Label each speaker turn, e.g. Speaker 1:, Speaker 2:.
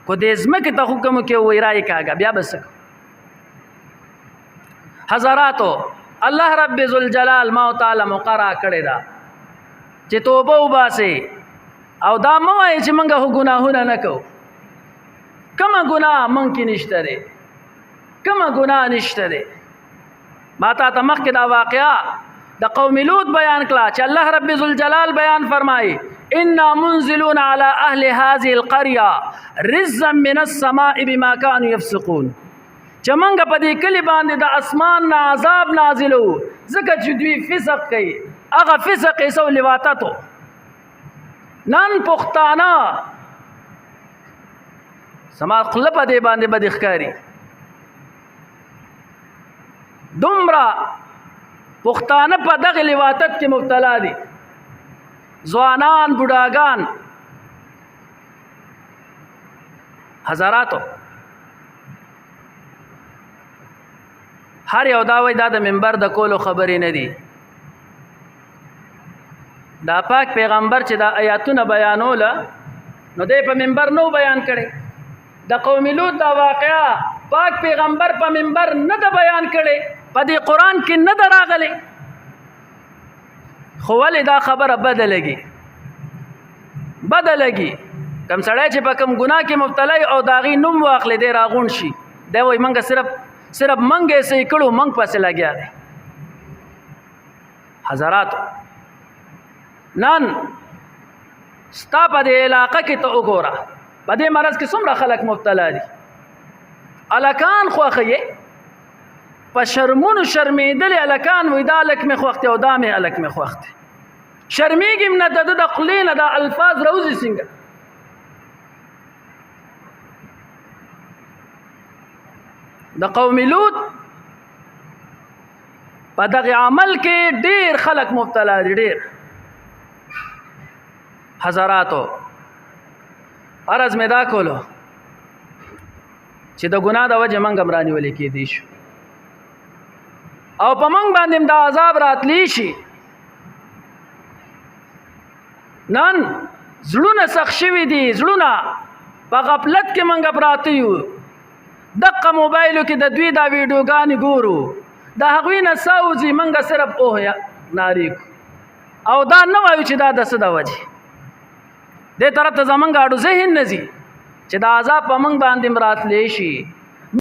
Speaker 1: کو دې ځمکې ته حکم کې وای رای کاږه بیا بس حضراتو الله رب ذوالجلال ما تعالی مقرر کړی دا چې توبه وباسي او دا مو وایي چې موږ هو ګناهونه نه کوو کومه ګناه مونږ کې نشته دی کومه ګناه نشته دی ما تا ته مخکې دا واقعه د قوم لوط بیان کړه چې الله رب ذوالجلال بیان فرمایي انا منزلون على اهل هذه القريه رزا من السماء بما كانوا يفسقون چې موږ په دې کلی باندې د اسمان نه عذاب نازلو ځکه چې دوی فسق کوي هغه فسق یې سو لواتتو نن پښتانه سما خپل په دې باندې بد ښکاری دومره پښتانه په دغه لواتت کې مبتلا دي ځوانان بوډاګان حضراتو هر یو دا وای دا د منبر د کولو خبرې نه دي دا پاک پیغمبر چې دا آیاتونه بیانوله نو دی په منبر نو بیان کړي د قوم لوط دا واقعا پاک پیغمبر په منبر نه د بیان کړي په دې قران کې نه دراغلي خو ولې دا خبره بدلږي کم سړی چې په کم ګناه کې مبتلا او داغي نوم واخلې دی راغون شي دی وای منګه صرف منګه سې کړو منګ پسې لګیا دی حضرات نن ستا په دې علاقه کې ته وګوره په دې مرض کې څومره خلک مبتلا دي الکان خوخه په شرمونو شرمېدل الکان وې دا لک مې خوخته او دا مې الک مې خوخته شرمېږم نه د قلینه د الفاظ روزي څنګه د قوم لوط په دغه عمل کې ډېر خلک مبتلا دي ډېر حضراتو عرض مې دا کولو چې د ګناه د وجه منګ امرانی ولې کې دي شو او په منګ باندې د عذاب راتلی شي نن زړونه سخت شوي دي زړونه په غفلت کې منګ پراته یو دغه موبایلو کې د دوی دا ویډیوګانې ګورو د هغوی نه ساوځي منګ صرف اوه یا ناریک او دا نه وایو چې دا د څه د وجې دې طرف ته زمونږ اډو ذهن نه ځي چې د عذاب په موږ باندې راتلی شي